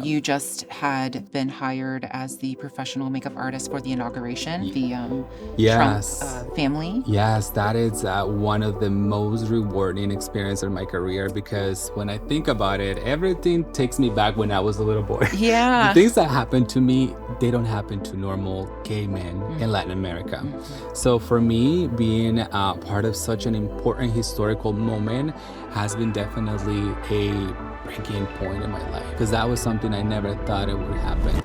you just had been hired as the professional makeup artist for the Inauguration, the Yes. Trump family. Yes, that is one of the most rewarding experiences in my career, because when I think about it, everything takes me back when I was a little boy. Yeah. The things that happen to me, they don't happen to normal gay men in Latin America. So for me, being part of such an important historical moment has been definitely a breaking point in my life, because that was something I never thought it would happen.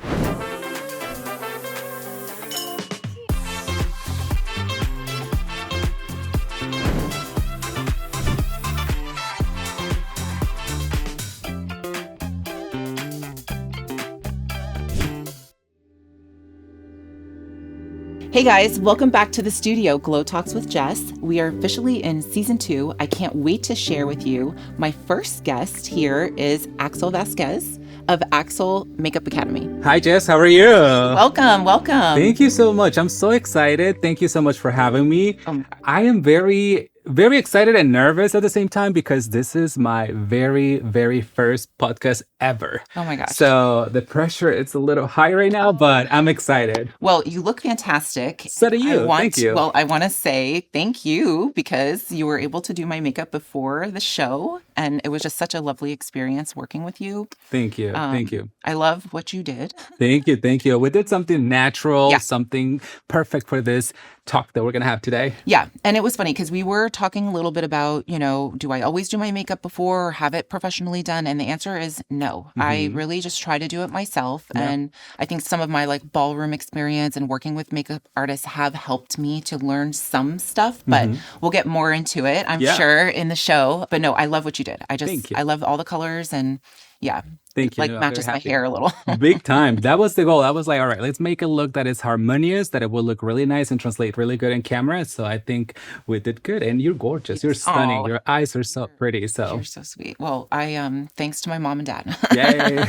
Hey guys, welcome back to the studio, Glow Talks with Jess. We are officially in season 2. I can't wait to share with you. My first guest here is Axel Vasquez of AXEL Makeup Academy. Hi Jess, how are you? Welcome. Thank you so much. I'm so excited. Thank you so much for having me. I am very excited and nervous at the same time, because this is my very first podcast ever. Oh my gosh. So the pressure, it's a little high right now, but I'm excited. Well, you look fantastic. So do you. Thank you. Well, I want to say thank you, because you were able to do my makeup before the show, and it was just such a lovely experience working with you. Thank you. Thank you. I love what you did. Thank you. We did something natural, Yeah. something perfect for this talk that we're going to have today. Yeah. And it was funny because we were talking a little bit about, do I always do my makeup before or have it professionally done? And the answer is no. I really just try to do it myself. Yeah. And I think some of my ballroom experience and working with makeup artists have helped me to learn some stuff, but we'll get more into it, I'm sure, in the show. But no, I love what you did. Thank you. I love all the colors, and yeah. Thank you. Like No, I'm matches very my happy. hair a little. Big time. That was the goal. I was like, all right, let's make a look that is harmonious, that it will look really nice and translate really good in camera. So I think we did good. And you're gorgeous. You're stunning. Aw. Your eyes are so pretty. So You're so sweet. Well, I thanks to my mom and dad. yay.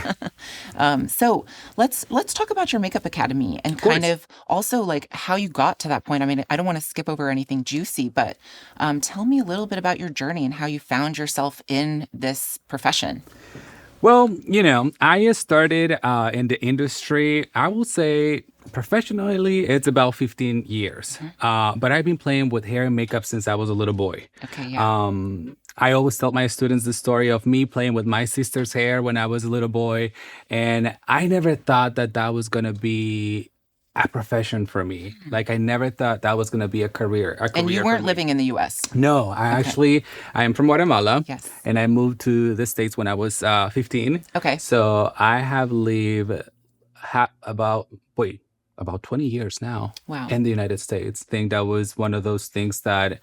So let's talk about your makeup academy and kind of also how you got to that point. I mean, I don't want to skip over anything juicy, but tell me a little bit about your journey and how you found yourself in this profession. Well, I started in the industry, I will say professionally, it's about 15 years. But I've been playing with hair and makeup since I was a little boy. Okay, yeah. I always tell my students the story of me playing with my sister's hair when I was a little boy. And I never thought that that was going to be a profession for me. Like, I never thought that was going to be a career. And you for weren't me. living in the U.S. No, I am from Guatemala. Yes. And I moved to the States when I was 15. Okay. So I have lived about 20 years now. Wow. In the United States. I think that was one of those things that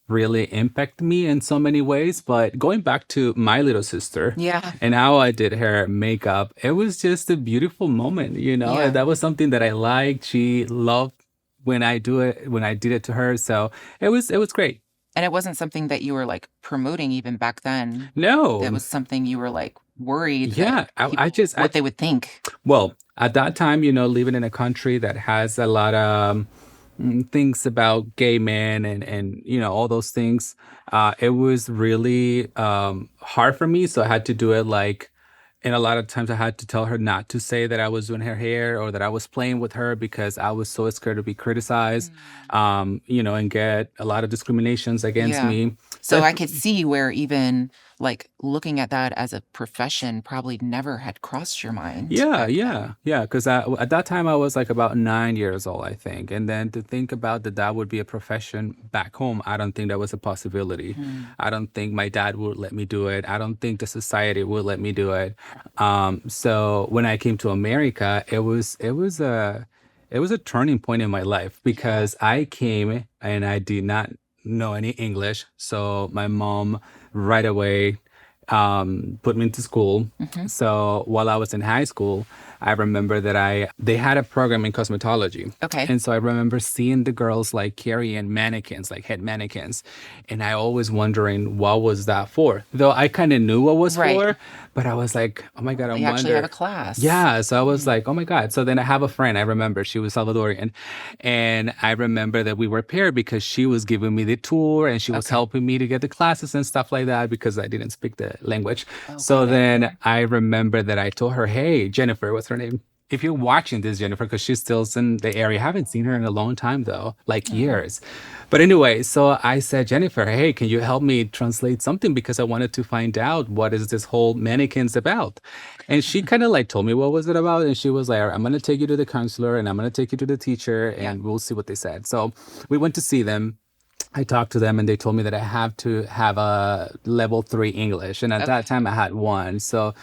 really impacted me in so many ways. But going back to my little sister, Yeah. and how I did her makeup, it was just a beautiful moment, Yeah. And that was something that I liked. She loved when I did it to her. So it was great. And it wasn't something that you were promoting even back then. No. It was something you were worried. Yeah, that what they would think. Well, at that time, living in a country that has a lot of things about gay men and all those things, it was really hard for me. So I had to do it and a lot of times I had to tell her not to say that I was doing her hair or that I was playing with her, because I was so scared to be criticized, and get a lot of discriminations against me. So I could see where even looking at that as a profession probably never had crossed your mind. Yeah. Because at that time I was about 9 years old, I think. And then to think about that would be a profession back home, I don't think that was a possibility. I don't think my dad would let me do it. I don't think the society would let me do it. So when I came to America, it was a turning point in my life, because I came and I did not know any English. So my mom right away put me into school. So while I was in high school, I remember that they had a program in cosmetology. Okay. And so I remember seeing the girls like carrying mannequins, like head mannequins. And I always wondering what was that for? Though I kind of knew what was Right. for, but I was like, oh my God, I They actually have a wonder. class. Yeah, so I was like, oh my God. So then I have a friend, I remember she was Salvadorian. And I remember that we were paired because she was giving me the tour and she was Okay. helping me to get the classes and stuff like that because I didn't speak the language. Oh, So got it. then I remember that I told her, hey, Jennifer, what's her name? If you're watching this, Jennifer, because she's still in the area, I haven't seen her in a long time though, like years. But anyway, so I said, Jennifer, hey, can you help me translate something? Because I wanted to find out what is this whole mannequins about. And she kind of like told me what was it about. And she was like, I'm going to take you to the counselor and I'm going to take you to the teacher and we'll see what they said. So we went to see them. I talked to them and they told me that I have to have a level 3 English. And at that time I had one. So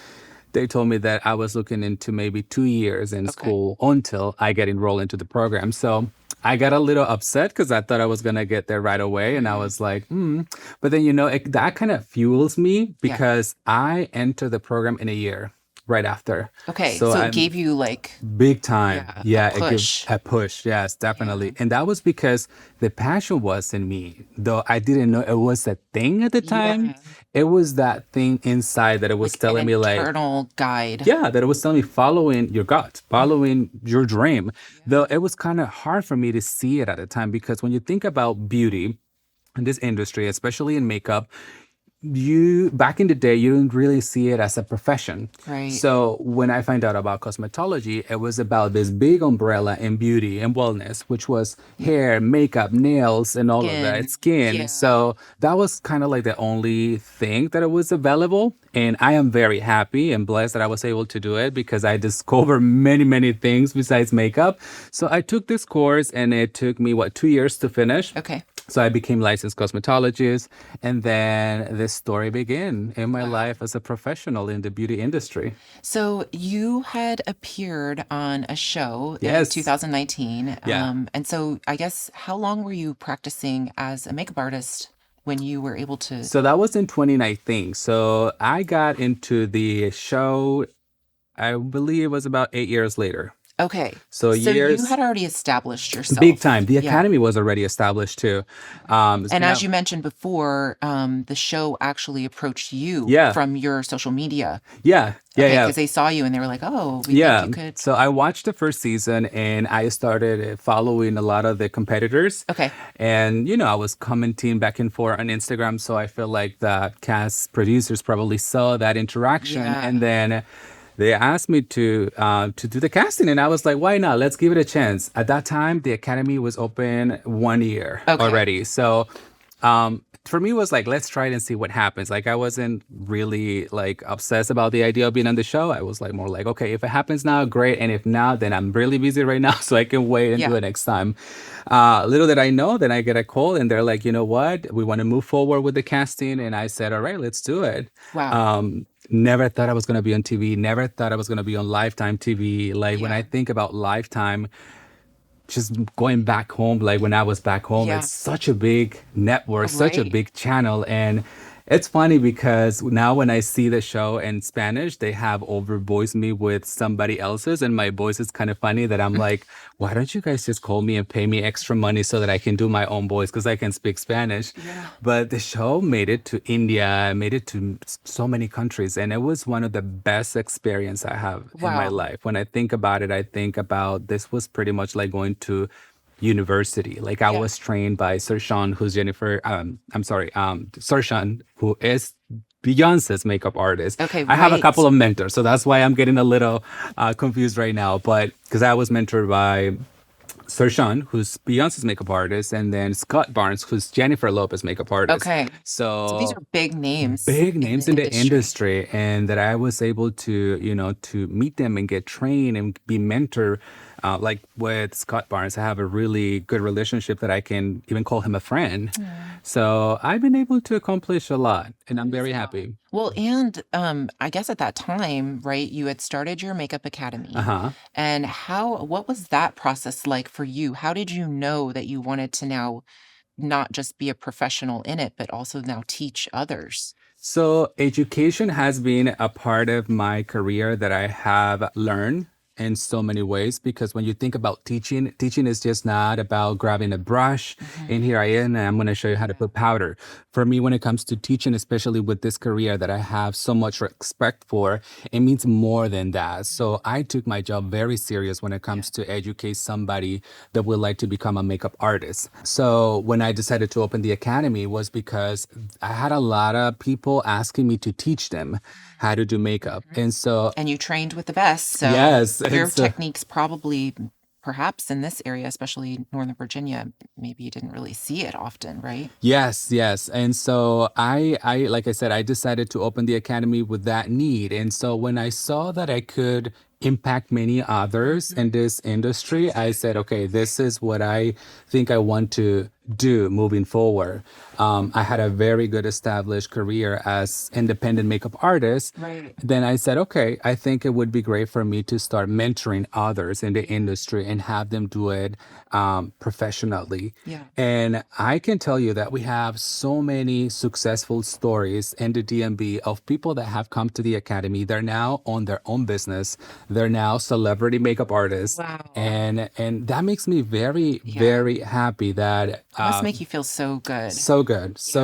they told me that I was looking into maybe 2 years in school until I get enrolled into the program. So I got a little upset because I thought I was going to get there right away. And I was like, But then, that kind of fuels me because I entered the program in a year right after. Okay. So So I'm it gave you like, big time. yeah, Yeah, a it gives push. a push. Yes, definitely. And that was because the passion was in me, though I didn't know it was a thing at the time. Yeah. It was that thing inside that it was Like an telling me like, internal guide. yeah, that it was telling me following your gut, following your dream. Though it was kind of hard for me to see it at the time because when you think about beauty in this industry, especially in makeup, you back in the day you didn't really see it as a profession. Right. So when I found out about cosmetology, it was about this big umbrella in beauty and wellness, which was hair, makeup, nails, and all of that, skin. Yeah. So that was kind of like the only thing that it was available. And I am very happy and blessed that I was able to do it because I discovered many, many things besides makeup. So I took this course and it took me, 2 years to finish. Okay. So I became licensed cosmetologist, and then this story began in my life as a professional in the beauty industry. So you had appeared on a show in Yes. 2019. Yeah. And so I guess how long were you practicing as a makeup artist when you were able to? So that was in 2019. So I got into the show, I believe it was about 8 years later. Okay. So you years, had already established yourself. big time. The Yeah. academy was already established too. And now- as you mentioned before, the show actually approached you Yeah. from your social media. yeah, yeah, yeah. Because they saw you and they were like, oh, we Yeah. think you could. So I watched the first season and I started following a lot of the competitors. Okay. And, I was commenting back and forth on Instagram. So I feel like the cast producers probably saw that interaction. Yeah. And then they asked me to do the casting. And I was like, why not? Let's give it a chance. At that time, the academy was open 1 year already. So for me, it was like, let's try it and see what happens. Like, I wasn't really like obsessed about the idea of being on the show. I was like more like, okay, if it happens now, great. And if not, then I'm really busy right now, so I can wait and do it next time. Little did I know, then I get a call and they're like, you know what? We want to move forward with the casting. And I said, all right, let's do it. Wow. Never thought I was going to be on TV. Never thought I was going to be on Lifetime TV. Like when I think about Lifetime, just going back home, like when I was back home, it's such a big network, such a big channel. And it's funny because now when I see the show in Spanish, they have overvoiced me with somebody else's. And my voice is kind of funny that I'm like, why don't you guys just call me and pay me extra money so that I can do my own voice because I can speak Spanish. Yeah. But the show made it to India, made it to so many countries. And it was one of the best experience I have in my life. When I think about it, I think about this was pretty much like going to university. Like I was trained by Sershan, who's Sershan, who is Beyonce's makeup artist. Okay, I have a couple of mentors, so that's why I'm getting a little confused right now. But because I was mentored by Sershan, who's Beyonce's makeup artist, and then Scott Barnes, who's Jennifer Lopez's makeup artist. Okay. So these are big names. Big names in the industry. And that I was able to, to meet them and get trained and be mentored. Like with Scott Barnes, I have a really good relationship that I can even call him a friend. So I've been able to accomplish a lot and I'm very happy. Well, and I guess at that time, right, you had started your makeup academy. And what was that process like for you? How did you know that you wanted to now not just be a professional in it, but also now teach others? So education has been a part of my career that I have learned in so many ways, because when you think about teaching is just not about grabbing a brush and here I am and I'm going to show you how to put powder. For me, when it comes to teaching, especially with this career that I have so much respect for, it means more than that. So I took my job very serious when it comes to educate somebody that would like to become a makeup artist. So when I decided to open the academy was because I had a lot of people asking me to teach them how to do makeup. And so And you trained with the best. So yes, and your so techniques probably, perhaps in this area, especially Northern Virginia, maybe you didn't really see it often, right? yes. And so I like I said, I decided to open the academy with that need. And so when I saw that I could impact many others in this industry, I said, okay, this is what I think I want to do moving forward. I had a very good established career as independent makeup artist. Right. Then I said, okay, I think it would be great for me to start mentoring others in the industry and have them do it professionally. Yeah. And I can tell you that we have so many successful stories in the DMV of people that have come to the academy. They're now on their own business. They're now celebrity makeup artists. Wow. And that makes me very, Yeah. very happy that It must make you feel so good. so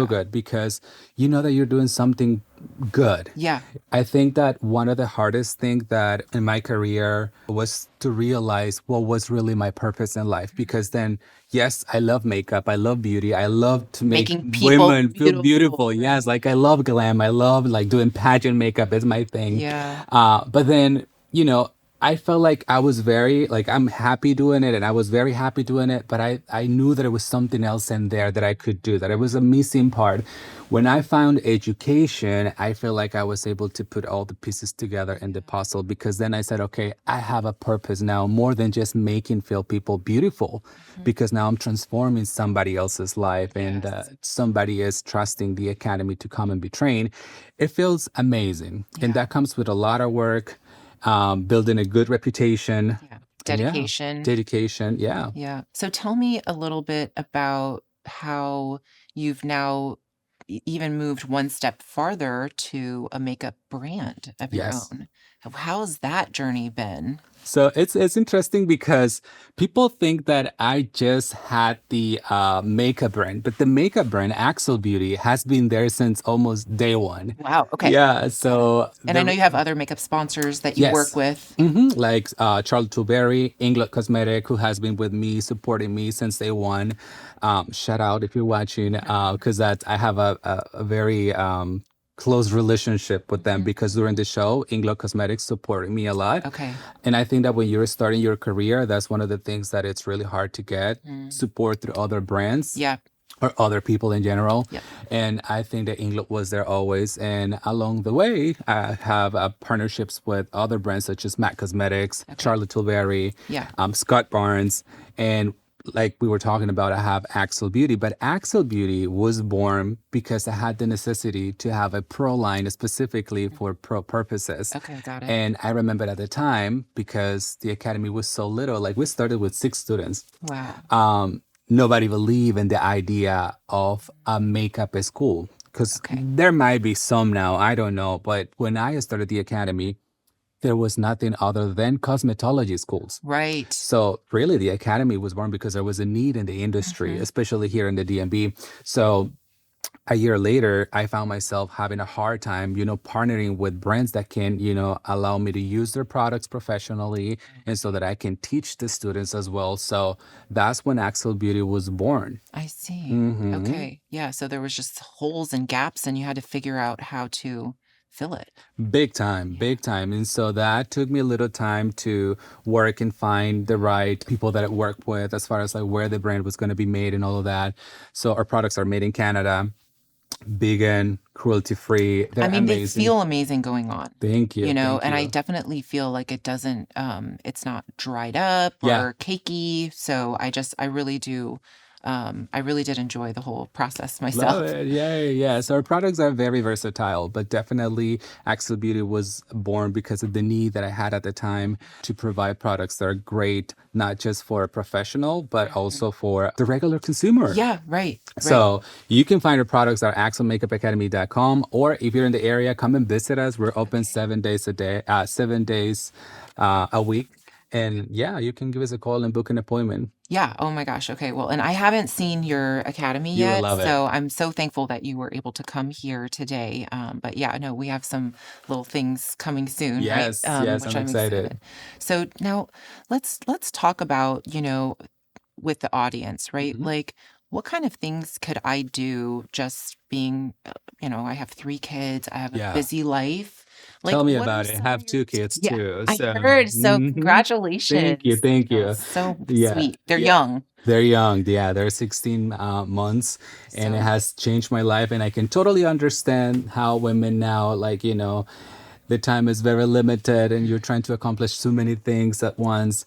good, because you know that you're doing something good. Yeah. I think that one of the hardest things that in my career was to realize what was really my purpose in life. Because then, yes, I love makeup. I love beauty. I love to make Making people women feel beautiful. beautiful. Yes, like I love glam. I love like doing pageant makeup is my thing. Yeah. But then, I felt like I was very, like, I'm happy doing it and I was very happy doing it, but I knew that it was something else in there that I could do, that it was a missing part. When I found education, I feel like I was able to put all the pieces together in the puzzle, because then I said, okay, I have a purpose now more than just making feel people beautiful, because now I'm transforming somebody else's life and somebody is trusting the academy to come and be trained. It feels amazing. And that comes with a lot of work. Building a good reputation. Yeah. Dedication. Dedication. Yeah. Yeah. So tell me a little bit about how you've now even moved one step farther to a makeup brand of your Yes. own. How's that journey been? So it's interesting because people think that I just had the makeup brand, but the makeup brand Axel Beauty has been there since almost day one. Wow. Okay. Yeah. So And I know you have other makeup sponsors that you work yes. with. Like Charlotte Tilbury, England Cosmetic, who has been with me, supporting me since day one. Shout out if you're watching, because that I have a very close relationship with them, because during the show, England Cosmetics supported me a lot. Okay. And I think that when you're starting your career, that's one of the things that it's really hard to get support through other brands. Yeah. Or other people in general. Yep. And I think that England was there always. And along the way, I have partnerships with other brands such as MAC Cosmetics, Charlotte Tilbury, Scott Barnes. And like we were talking about, I have Axel Beauty. But Axel Beauty was born because I had the necessity to have a pro line specifically for pro purposes. Okay, got it. And I remember at the time, because the academy was so little, like we started with 6 students. Wow. Nobody believed in the idea of a makeup school, because there might be some now, I don't know. But when I started the academy, there was nothing other than cosmetology schools. Right. So really the academy was born because there was a need in the industry, especially here in the DMV. So a year later, I found myself having a hard time, partnering with brands that can, allow me to use their products professionally, and so that I can teach the students as well. So that's when Axel Beauty was born. I see. Okay. Yeah. So there was just holes and gaps, and you had to figure out how to fill it. Big time. And so that took me a little time to work and find the right people that I work with, as far as like where the brand was going to be made and all of that. So our products are made in Canada. Vegan, cruelty-free. They're I mean, they amazing. feel amazing going on. Thank you. And thank I you. definitely feel like it doesn't, it's not dried up or cakey. So I really do, I really did enjoy the whole process myself. Love it. Yeah. So our products are very versatile, but definitely Axel Beauty was born because of the need that I had at the time to provide products that are great, not just for a professional, but also for the regular consumer. Yeah, right. So you can find our products at axelmakeupacademy.com, or if you're in the area, come and visit us. We're open 7 days a week. And yeah, you can give us a call and book an appointment. Yeah. Oh my gosh. Okay. Well, and I haven't seen your academy You will yet, love it. so I'm so thankful that you were able to come here today. But yeah, no, we have some little things coming soon, right? Yes, Which I'm I'm excited. excited. So now let's talk about, with the audience, right? Mhm. Like, what kind of things could I do just being, I have 3 kids, I have a Yeah. busy life. Like, Tell me what are about it. I some of have your 2 kids yeah, too. I So, heard. So mhm. Thank you. congratulations. Thank Oh, you. so Yeah. sweet. They're Yeah. young. They're young. Yeah, they're 16 months, and it So has changed my life. And I can totally understand how women now, like, the time is very limited and you're trying to accomplish so many things at once.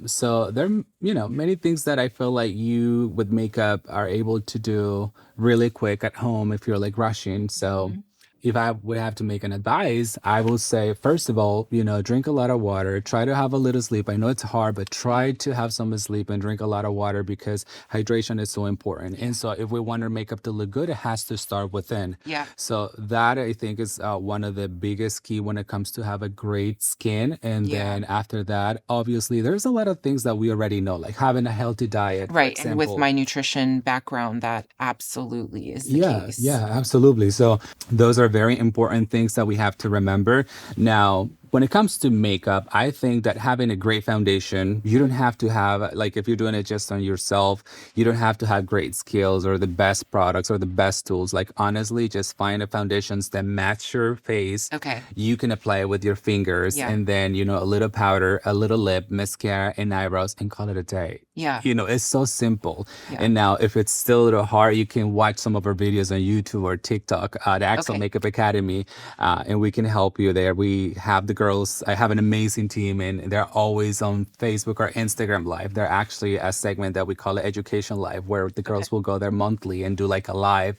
So there are, many things that I feel like you with makeup are able to do really quick at home if you're like rushing. So mhm. if I would have to make an advice, I will say, first of all, drink a lot of water, try to have a little sleep. I know it's hard, but try to have some sleep and drink a lot of water because hydration is so important. And Yeah. so if we want our makeup to look good, it has to start within. Yeah. So that I think is one of the biggest key when it comes to have a great skin. And Yeah. then after that, obviously, there's a lot of things that we already know, like having a healthy diet, for Right. And with example. my nutrition background, that absolutely is the Yeah, case. absolutely. So those are very important things that we have to remember. Now, when it comes to makeup, I think that having a great foundation, you don't have to have, like, if you're doing it just on yourself, you don't have to have great skills or the best products or the best tools. Like, honestly, just find a foundations that match your face. Okay. You can apply it with your fingers Yeah. and then, a little powder, a little lip, mascara, and eyebrows, and call it a day. Yeah. It's so simple. Yeah. And now, if it's still a little hard, you can watch some of our videos on YouTube or TikTok at Axel Okay. Makeup Academy, and we can help you there. We have the girls, I have an amazing team, and they're always on Facebook or Instagram Live. They're actually a segment that we call it Education Live, where the Okay. girls will go there monthly and do like a live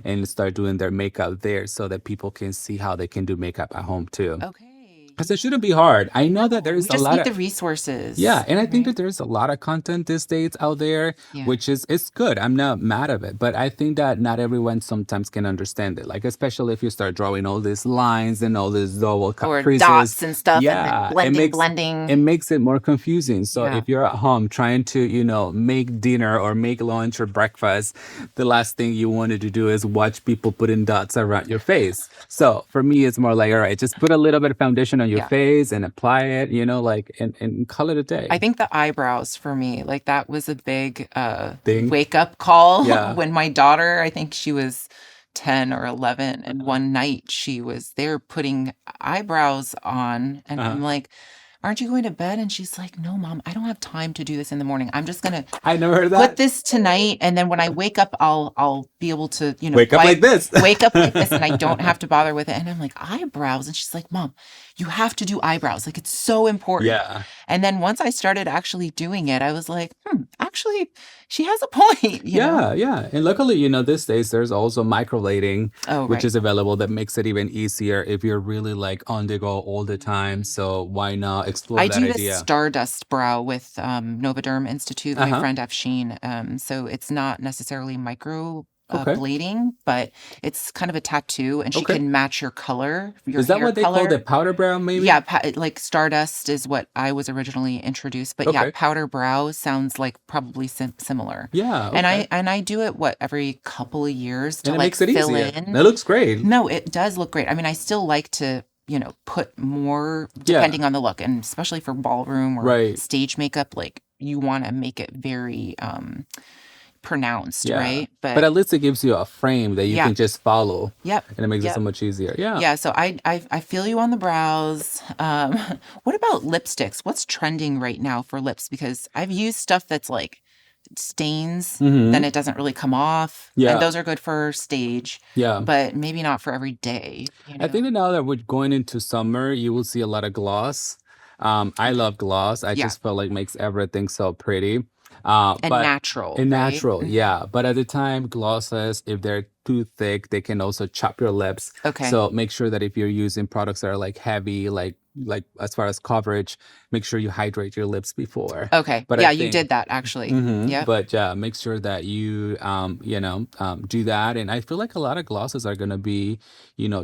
and start doing their makeup there so that people can see how they can do makeup at home too. Okay. Because it shouldn't be hard. I know that No, we there's a just lot need of the resources. yeah, and I think Right? that there's a lot of content these days out there, Yeah. which is it's good. I'm not mad of it, but I think that not everyone sometimes can understand it. Like especially if you start drawing all these lines and all these double cut Or creases, dots and stuff, and then yeah, blending, it blending. makes it more confusing. So Yeah. if you're at home trying to, make dinner or make lunch or breakfast, the last thing you wanted to do is watch people putting dots around your face. So for me, it's more like, all right, just put a little bit of foundation on your Yeah. face and apply it, and call it a day. I think the eyebrows for me, like that was a big Thing. wake up call Yeah. when my daughter, I think she was 10 or 11, and one night she was there putting eyebrows on, and I'm like, aren't you going to bed? And she's like, no, Mom, I don't have time to do this in the morning. I'm just gonna I never heard put that. this tonight, and then when I wake up, I'll be able to, Wake up like this. wake up like this, and I don't have to bother with it. And I'm like, eyebrows, and she's like, Mom, you have to do eyebrows. Like it's so important. Yeah. And then once I started actually doing it, I was like, actually, she has a point. Yeah. And luckily, these days there's also microblading, Oh, which right. is available that makes it even easier if you're really like on the go all the time. So why not explore I that do the idea? Stardust brow with Novoderm Institute, my Uh-huh. friend F. Sheen. So it's not necessarily micro Okay. blading, but it's kind of a tattoo, and she Okay. can match your color, your Is that hair what they color. call the powder brow, maybe? Yeah, like Stardust is what I was originally introduced, but yeah, Okay. powder brow sounds like probably similar. Yeah. And Okay. I do it every couple of years to And it like makes it fill easier. in. It looks great. No, it does look great. I mean, I still like to, put more Yeah. depending on the look, and especially for ballroom or Right. stage makeup, like you want to make it very pronounced, Yeah. right? But at least it gives you a frame that you Yeah. can just follow, Yep. and it makes it Yep. so much easier. Yeah. Yeah, so I feel you on the brows. What about lipsticks? What's trending right now for lips? Because I've used stuff that's like stains, Mhm. then it doesn't really come off. Yeah. And those are good for stage, Yeah. but maybe not for every day. I think that now that we're going into summer, you will see a lot of gloss. I love gloss. I Yeah. just feel like makes everything so pretty. And But natural. and right? natural, yeah. But at the time, glosses, if they're too thick, they can also chop your lips. Okay. So make sure that if you're using products that are like heavy, like like as far as coverage, make sure you hydrate your lips before. Okay. But I Yeah, you think did that actually. Yep. but yeah, make sure that you do that. And I feel like a lot of glosses are gonna be,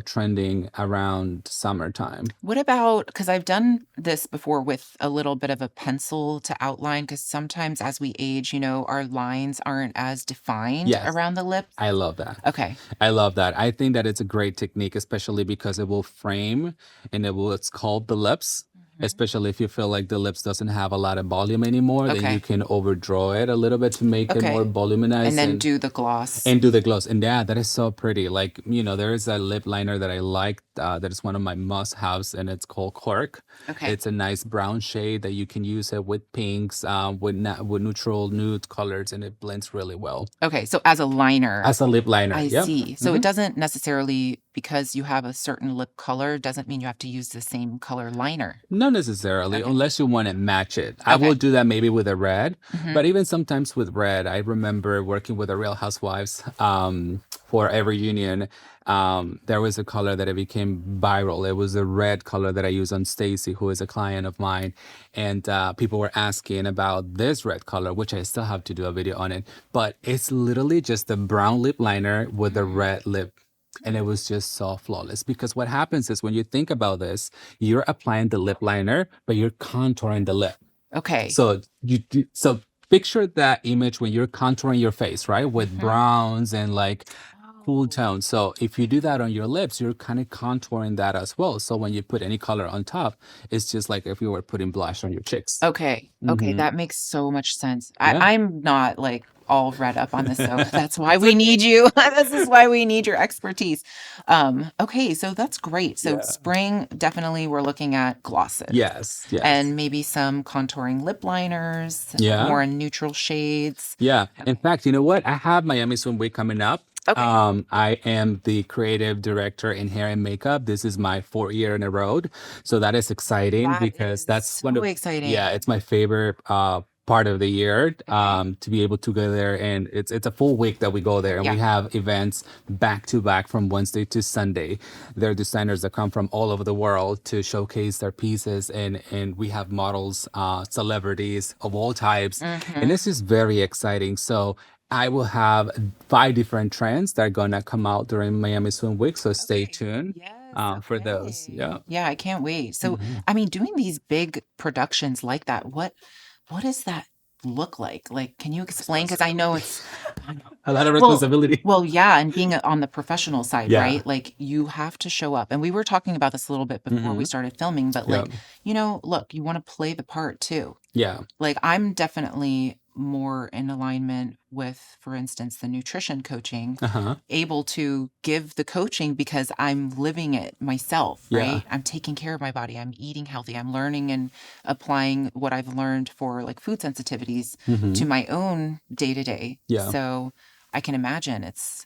trending around summertime. What about, because I've done this before with a little bit of a pencil to outline, because sometimes as we age, our lines aren't as defined Yes, around the lips. I love that. Okay. I love that. I think that it's a great technique, especially because it will frame and it's called the lips. Especially if you feel like the lips doesn't have a lot of volume anymore, then you Okay. can overdraw it a little bit to make it more Okay. And voluminized then do the gloss. and do the gloss. And yeah, that is so pretty. Like, there is a lip liner that I like that is one of my must-haves, and it's called Cork. Okay. It's a nice brown shade that you can use it with pinks, with neutral nude colors, and it blends really well. Okay. So as a liner. As a lip liner. I Yep. see. So it doesn't necessarily, because you have a certain lip color, doesn't mean you have to use the same color liner. Not necessarily, Okay. unless you want to match it. I will do that maybe with a red, but even sometimes with red, I remember working with the Real Housewives for every union. There was a color that it became viral. It was a red color that I use on Stacy, who is a client of mine. And people were asking about this red color, which I still have to do a video on it. But it's literally just a brown lip liner with a red lip. And it was just so flawless, because what happens is when you think about this, you're applying the lip liner, but you're contouring the lip. Okay. So so picture that image when you're contouring your face, right? With browns and like cool tones. So if you do that on your lips, you're kind of contouring that as well. So when you put any color on top, it's just like if you were putting blush on your cheeks. Okay. Okay. That makes so much sense. Yeah. I'm not like all read up on this, so that's why we need you. This is why we need your expertise. Okay, so that's great. So spring, definitely we're looking at glosses. Yes. And maybe some contouring lip liners, more in neutral shades. Yeah. In fact, you know what? I have Miami Swim Week coming up. Okay. I am the creative director in hair and makeup. This is my 4th year in a row. So that is exciting, because that's so exciting. Yeah, it's my favorite part of the year, to be able to go there. And it's a full week that we go there, and we have events back to back from Wednesday to Sunday. There are designers that come from all over the world to showcase their pieces, and we have models, celebrities of all types. And this is very exciting. So I will have 5 different trends that are gonna come out during Miami Swim Week. So stay tuned for those. Yeah. Yeah, I can't wait. So, I mean, doing these big productions like that, what does that look like? Like, can you explain? Because I know it's a lot of responsibility. Well, yeah, and being on the professional side, right? Like, you have to show up. And we were talking about this a little bit before we started filming, but like, look, you want to play the part too. Yeah. Like, I'm definitely more in alignment with, for instance, the nutrition coaching, able to give the coaching because I'm living it myself, right? I'm taking care of my body. I'm eating healthy. I'm learning and applying what I've learned for like food sensitivities to my own day to day. So I can imagine it's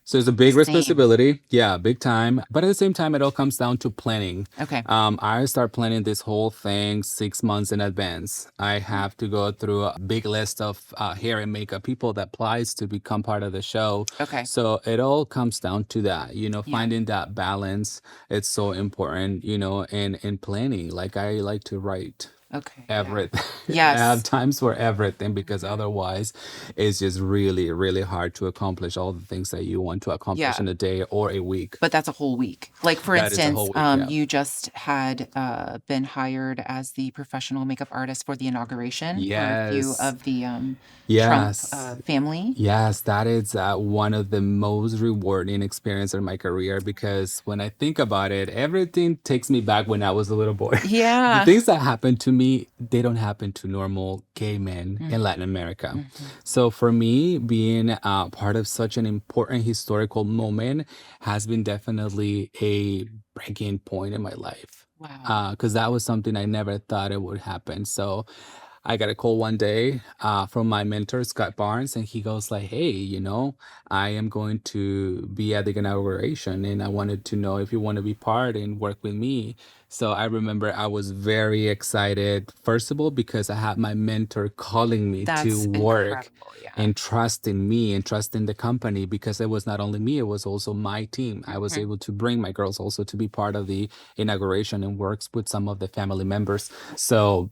so it's a big responsibility. Yeah, big time. But at the same time, it all comes down to planning. Okay. I start planning this whole thing 6 months in advance. I have to go through a big list of hair and makeup people that applies to become part of the show. Okay. So it all comes down to that, finding that balance. It's so important, in planning. Like, I like to write. Okay. Everything. Yes. I have times for everything, because otherwise it's just really, really hard to accomplish all the things that you want to accomplish in a day or a week. But that's a whole week. Like, for That is a instance, whole week, you just had been hired as the professional makeup artist for the inauguration for a few of the Trump family. Yes, that is one of the most rewarding experiences in my career, because when I think about it, everything takes me back when I was a little boy. Yeah. The things that happened to me, they don't happen to normal gay men in Latin America. So for me, being part of such an important historical moment has been definitely a breaking point in my life. Wow. Because that was something I never thought it would happen. So I got a call one day from my mentor, Scott Barnes, and he goes like, hey, I am going to be at the inauguration and I wanted to know if you want to be part and work with me. So I remember I was very excited, first of all, because I had my mentor calling me to That's work incredible. Yeah. and trust in me and trust in the company, because it was not only me, it was also my team. I was able to bring my girls also to be part of the inauguration and works with some of the family members. So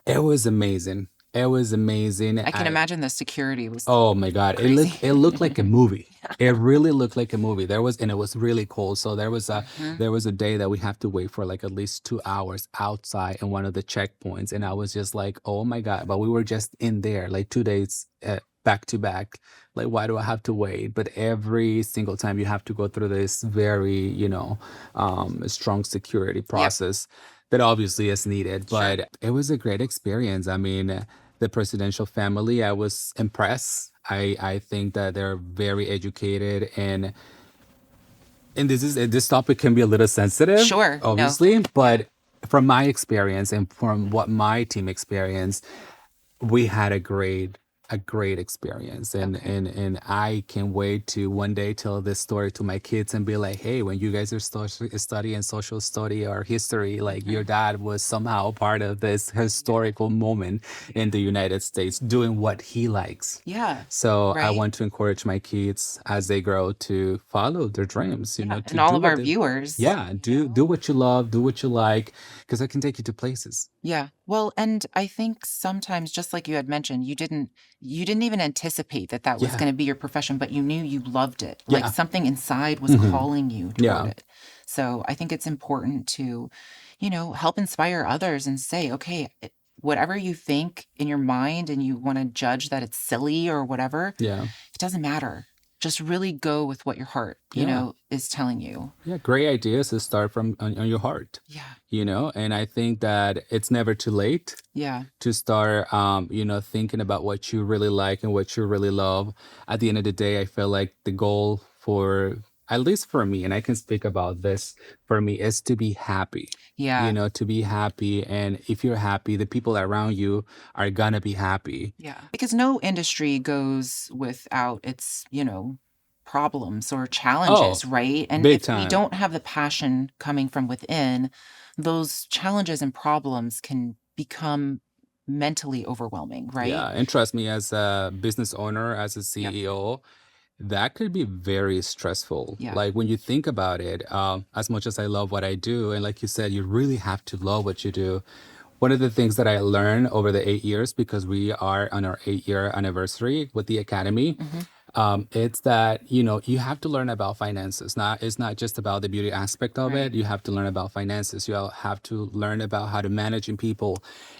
it was amazing. It was amazing. I can imagine the security was Oh my God. It crazy. looked like a movie. It really looked like a movie. And it was really cold. So there was a day that we have to wait for like at least 2 hours outside in one of the checkpoints. And I was just like, oh my God. But we were just in there like 2 days back to back. Like, why do I have to wait? But every single time you have to go through this very, strong security Yep. process that obviously is needed. Sure. But it was a great experience. I mean, the presidential family, I was impressed. I think that they're very educated, and this topic can be a little sensitive, Sure. No. obviously, but from my experience and from what my team experienced, we had a great experience, and Okay. and I can wait to one day tell this story to my kids and be like, hey, when you guys are studying social study or history, like your dad was somehow part of this historical moment in the United States doing what he likes. Yeah. So I Right. want to encourage my kids as they grow to follow their dreams, Yeah. to And all do of our what they, viewers. yeah, do what you love, do what you like, because I can take you to places. Yeah. Well, and I think sometimes, just like you had mentioned, you didn't even anticipate that that was Yeah, going to be your profession, but you knew you loved it. Like yeah, something inside was hmm, calling you toward yeah, it. So I think it's important to, help inspire others and say, okay, whatever you think in your mind and you want to judge that it's silly or whatever, yeah. it doesn't matter. Just really go with what your heart, Yeah. is telling you. Yeah. Great ideas to start from on your heart, Yeah. and I think that it's never too late Yeah. to start, thinking about what you really like and what you really love. At the end of the day, I feel like the goal for, at least for me, and I can speak about this for me, is to be happy. Yeah. To be happy. And if you're happy, the people around you are gonna be happy. Yeah. Because no industry goes without its, problems or Oh, challenges, right? And big if we time. don't have the passion coming from within, those challenges and problems can become mentally overwhelming, right? Yeah. And trust me, as a business owner, as a Yep. CEO, that could be very stressful. Yeah. Like when you think about it, as much as I love what I do, and like you said, you really have to love what you do. One of the things that I learned over the 8 years, because we are on our 8 year anniversary with the academy, Hmm. it's that you have to learn about finances. Not It's not just about the beauty aspect of Right. it. You have to learn about finances. You have to learn about how to manage in people,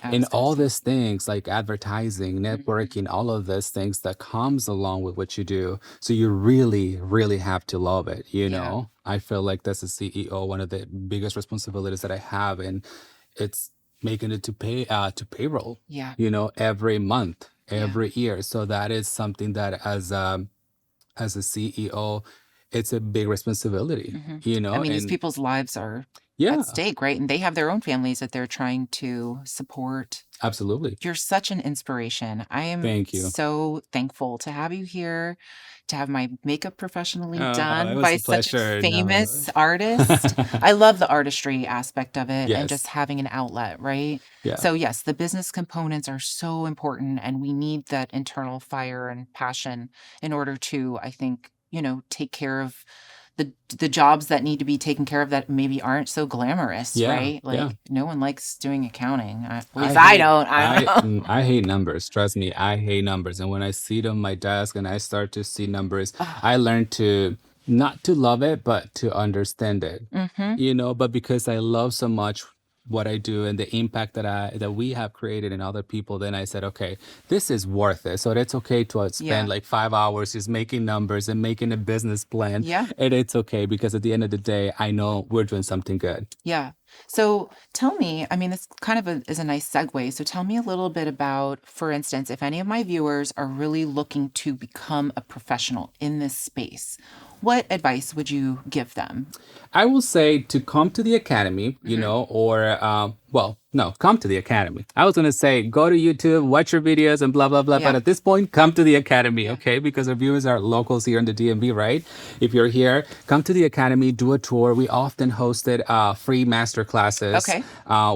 and all Absolutely. these things like advertising, Mhm. networking, all of those things that comes along with what you do. So you really, really have to love it. Yeah. I feel like that's a CEO, one of the biggest responsibilities that I have, and it's making it to payroll, Yeah. every month, Yeah. every year. So that is something that as a CEO, it's a big responsibility, Hmm. I mean, these and people's lives are yeah, at stake, right? And they have their own families that they're trying to support. absolutely. You're such an inspiration. I am Thank you. so thankful to have you here, to have my makeup professionally Oh, it done was by a such a pleasure. No. famous artist. I love the artistry aspect of it and just Yes. having an outlet, right? Yeah. So, yes, the business components are so important, and we need that internal fire and passion in order to, I think, take care of the jobs that need to be taken care of that maybe aren't so glamorous, Yeah. right? Yeah. Like no one likes doing accounting. At I least I hate don't. I don't know. I hate numbers. Trust me, I hate numbers. And when I see them on my desk and I start to see numbers, I learn to not to love it, but to understand it. Mm-hmm. But because I love so much what I do and the impact that we have created in other people, then I said, okay, this is worth it. So it's okay to spend Yeah. like 5 hours just making numbers and making a business plan. Yeah. And it's okay, because at the end of the day, I know we're doing something good. Yeah. So tell me, I mean, this kind of is a nice segue. So tell me a little bit about, for instance, if any of my viewers are really looking to become a professional in this space, what advice would you give them? I will say to come to the academy, Hmm. or Well, no, come to the academy. I was going to say, go to YouTube, watch your videos and blah, blah, blah. Yeah. But at this point, come to the academy, okay? Because our viewers are locals here in the DMV, right? If you're here, come to the academy, do a tour. We often hosted free master classes Okay.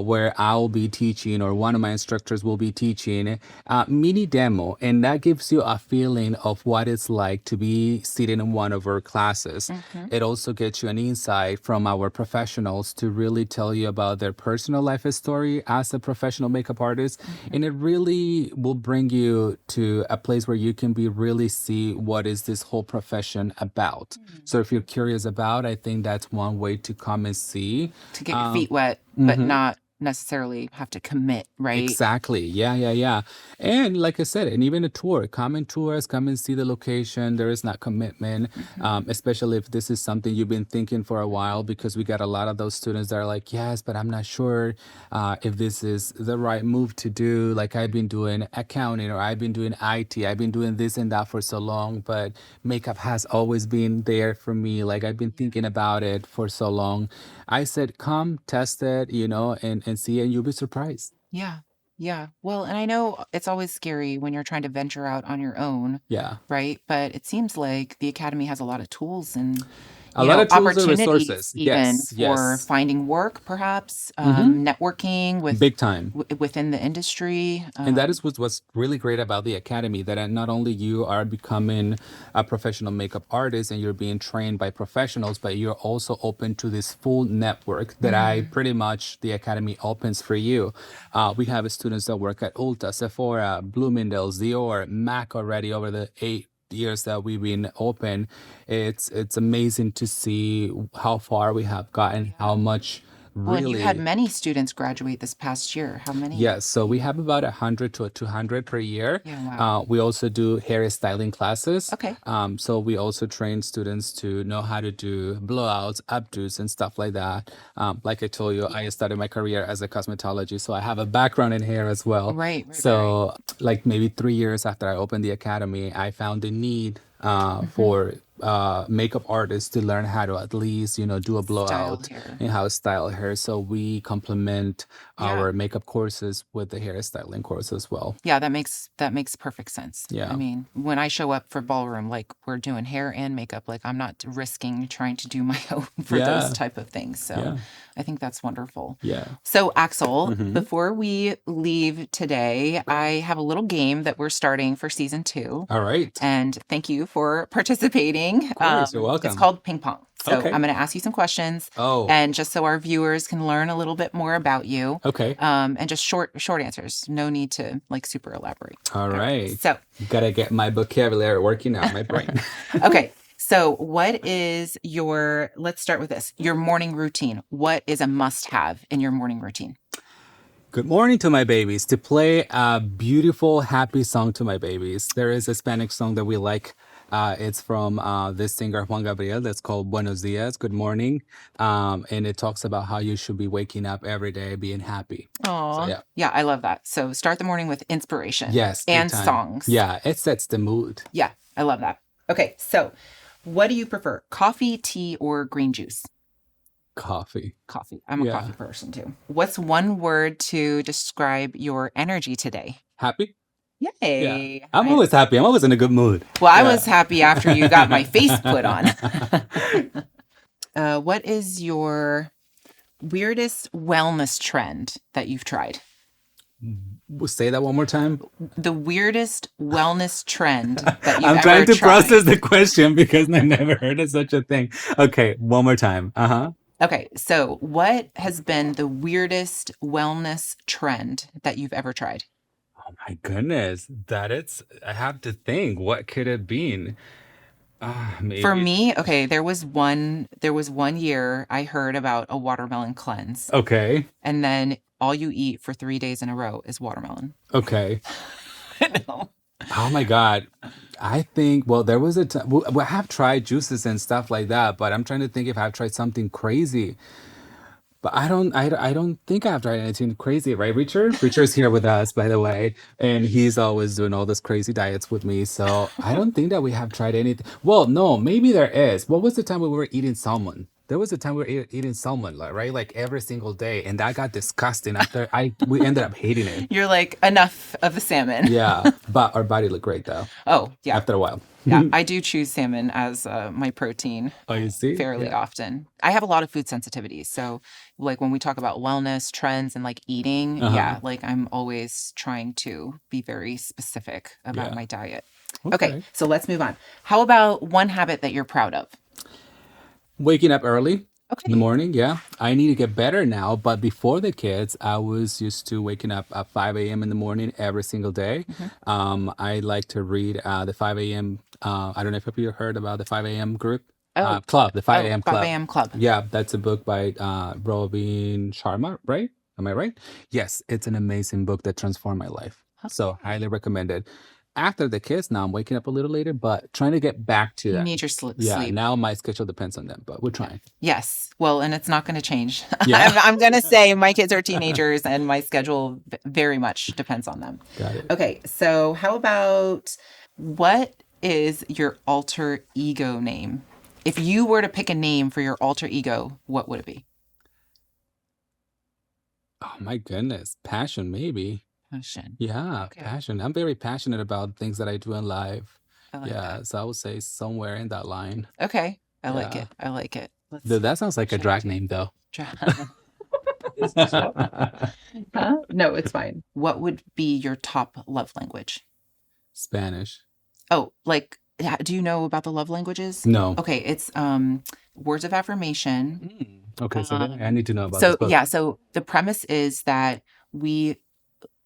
where I'll be teaching or one of my instructors will be teaching mini demo. And that gives you a feeling of what it's like to be sitting in one of our classes. It also gets you an insight from our professionals to really tell you about their personal life story as a professional makeup artist. And it really will bring you to a place where you can be really see what is this whole profession about. So if you're curious about, I think that's one way to come and see. To get your feet wet, but not necessarily have to commit, right? Exactly. Yeah. And like I said, and even a tour, come and tour us, come and see the location. There is not commitment, especially if this is something you've been thinking for a while, because we got a lot of those students that are like, yes, but I'm not sure if this is the right move to do. Like I've been doing accounting or I've been doing IT. I've been doing this and that for so long, but makeup has always been there for me. Like I've been thinking about it for so long. I said, come test it, and see, and you'll be surprised. Yeah. Yeah. Well, and I know it's always scary when you're trying to venture out on your own, Yeah. right? But it seems like the Academy has a lot of tools and A lot of tools and opportunities resources. even Yes. for Yes. finding work, perhaps, networking with Big time. within the industry. And that is what's really great about the academy, that not only you are becoming a professional makeup artist and you're being trained by professionals, but you're also open to this full network that the academy opens for you. We have students that work at Ulta, Sephora, Bloomingdale's, Dior, MAC already over the 8 years that we've been open. It's amazing to see how far we have gotten, how much Well, and you had really. many students graduate this past year. How many? Yes, so we have about 100 to 200 per year. Yeah, wow. We also do hair styling classes. Okay. So we also train students to know how to do blowouts, updos, and stuff like that. Like I told you, I started my career as a cosmetology, so I have a background in hair as well. Right. So, like maybe 3 years after I opened the academy, I found the need for makeup artists to learn how to at least do a blowout Style hair. and how to style hair. So we complement Yeah. our makeup courses with the hairstyling course as well. Yeah, that makes perfect sense. Yeah. I mean, when I show up for ballroom, like we're doing hair and makeup, like I'm not risking trying to do my own for Yeah. those type of things. So Yeah. I think that's wonderful. Yeah. So Axel, before we leave today, I have a little game that we're starting for season 2. All right. And thank you for participating. Of course, you're welcome. It's called ping pong. So Okay. I'm going to ask you some questions. Oh. And just so our viewers can learn a little bit more about you. Okay. And just short answers. No need to like super elaborate. All right. So, Gotta get my vocabulary working out, my brain. okay. So let's start with this. Your morning routine. What is a must have in your morning routine? Good morning to my babies. To play a beautiful, happy song to my babies. There is a Spanish song that we like. It's from this singer, Juan Gabriel, that's called Buenos Dias, good morning. And it talks about how you should be waking up every day being happy. Oh, So, yeah. yeah, I love that. So start the morning with inspiration. Yes. big And time. songs. Yeah, it sets the mood. Yeah, I love that. Okay, so what do you prefer? Coffee, tea, or green juice? Coffee. Coffee. I'm a Yeah. coffee person too. What's one word to describe your energy today? Happy? Yay. Yeah. I'm always happy. I'm always in a good mood. Well, I Yeah. was happy after you got my face put on. What is your weirdest wellness trend that you've tried? Say that one more time. The weirdest wellness trend that you've I'm ever trying to tried. process the question because I never heard of such a thing. Okay, one more time. Okay, so what has been the weirdest wellness trend that you've ever tried? Oh my goodness. I have to think. What could it been? Maybe. For me, okay, there was one year I heard about a watermelon cleanse, Okay. and then all you eat for 3 days in a row is watermelon. Okay. I know. Oh my God. I think, well, there was a time, I have tried juices and stuff like that, but I'm trying to think if I've tried something crazy. But I don't think I've tried anything crazy, right, Richard? Richard's here with us, by the way, and he's always doing all those crazy diets with me. So I don't think that we have tried anything. Well, no, maybe there is. What was the time when we were eating salmon? There was a time we were eating salmon, like, right? Like every single day. And that got disgusting after we ended up hating it. You're like, enough of the salmon. Yeah. But our body looked great though. Oh, yeah. After a while. Yeah, I do choose salmon as my protein Oh, you see? fairly often. I have a lot of food sensitivities. So like when we talk about wellness trends and like eating, yeah, like I'm always trying to be very specific about my diet. Okay, so let's move on. How about one habit that you're proud of? Waking up early. Okay. In the morning, yeah. I need to get better now, but before the kids, I was used to waking up at 5 a.m. in the morning every single day. I like to read the 5 a.m. I don't know if you heard about the 5 a.m. group. Club, the 5 a.m. Club. 5 a.m. Club. Yeah, that's a book by Robin Sharma, right? Am I right? Yes, it's an amazing book that transformed my life. So highly recommended. After the kids, now I'm waking up a little later, but trying to get back to that. You need your sleep. Yeah, now my schedule depends on them, but we're trying. Yes. Well, and it's not going to change. Yeah. I'm going to say my kids are teenagers and my schedule very much depends on them. Got it. Okay. So how about what is your alter ego name? If you were to pick a name for your alter ego, what would it be? Oh my goodness. Passion, maybe. Passion. Yeah, passion. I'm very passionate about things that I do in life. I like Yeah, that. so I would say somewhere in that line. Okay. I like Yeah. it. I like it. That sounds like a drag name, though. Huh? No, it's fine. What would be your top love language? Spanish. Oh, like, do you know about the love languages? No. Okay, it's words of affirmation. Okay, so then I need to know about So this book. yeah, so the premise is that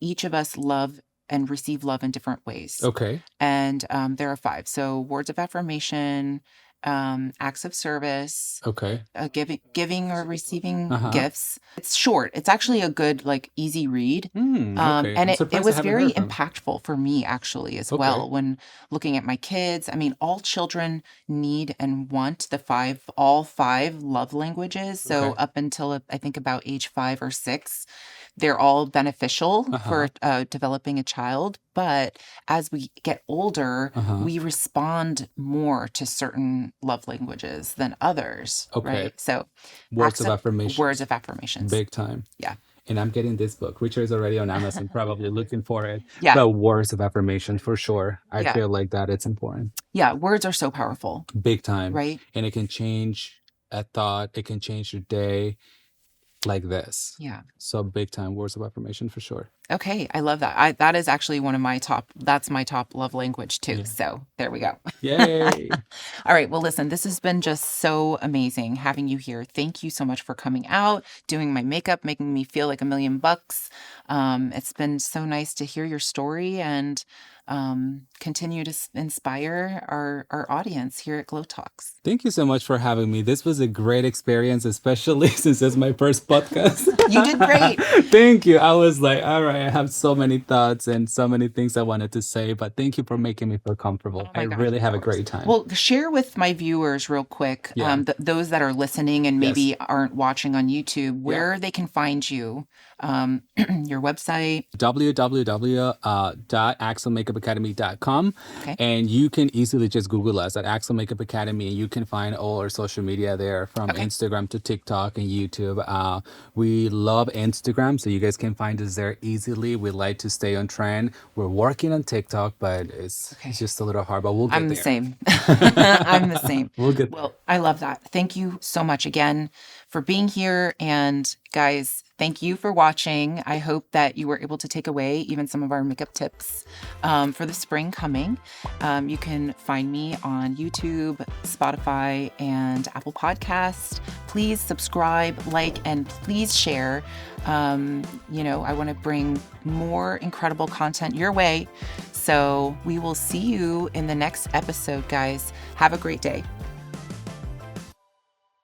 each of us love and receive love in different ways. Okay. And there are 5. So words of affirmation, acts of service, Okay. giving or receiving gifts. It's short. It's actually a good, like, easy read. Okay. And it surprised I was haven't very heard from- impactful for me actually as well when looking at my kids. I mean, all children need and want all 5 love languages. So up until I think about age 5 or 6, they're all beneficial for developing a child. But as we get older, we respond more to certain love languages than others. Okay. Right? So Words of affirmation. Words of affirmations. Big time. Yeah. And I'm getting this book. Richard is already on Amazon, probably looking for it. Yeah. The words of affirmation, for sure. I Yeah. feel like that it's important. Yeah. Words are so powerful. Big time. Right. And it can change a thought. It can change your day like this. Yeah. So big time words of affirmation for sure. Okay. I love that. That is actually one of my that's my top love language too. Yeah. So there we go. Yay. All right. Well, listen, this has been just so amazing having you here. Thank you so much for coming out, doing my makeup, making me feel like $1,000,000. It's been so nice to hear your story and continue to inspire our audience here at Glow Talks. Thank you so much for having me. This was a great experience, especially since it's my first podcast. You did great. Thank you. I was like, all right, I have so many thoughts and so many things I wanted to say, but thank you for making me feel comfortable. Oh my gosh, really of have a course. great time. Well, share with my viewers real quick, Yeah. those that are listening and maybe aren't watching on YouTube, where they can find you, your website. www.axelmakeupacademy.com. Okay. And you can easily just Google us at Axel Makeup Academy, and you can find all our social media there, from Instagram to TikTok and YouTube. We love Instagram, so you guys can find us there easily. We like to stay on trend. We're working on TikTok, but it's just a little hard, but we'll get there. I'm the same. I'm the same. We'll get there. Well, I love that. Thank you so much again for being here. And guys, thank you for watching. I hope that you were able to take away even some of our makeup tips for the spring coming. You can find me on YouTube, Spotify, and Apple Podcasts. Please subscribe, like, and please share. I want to bring more incredible content your way. So we will see you in the next episode, guys. Have a great day.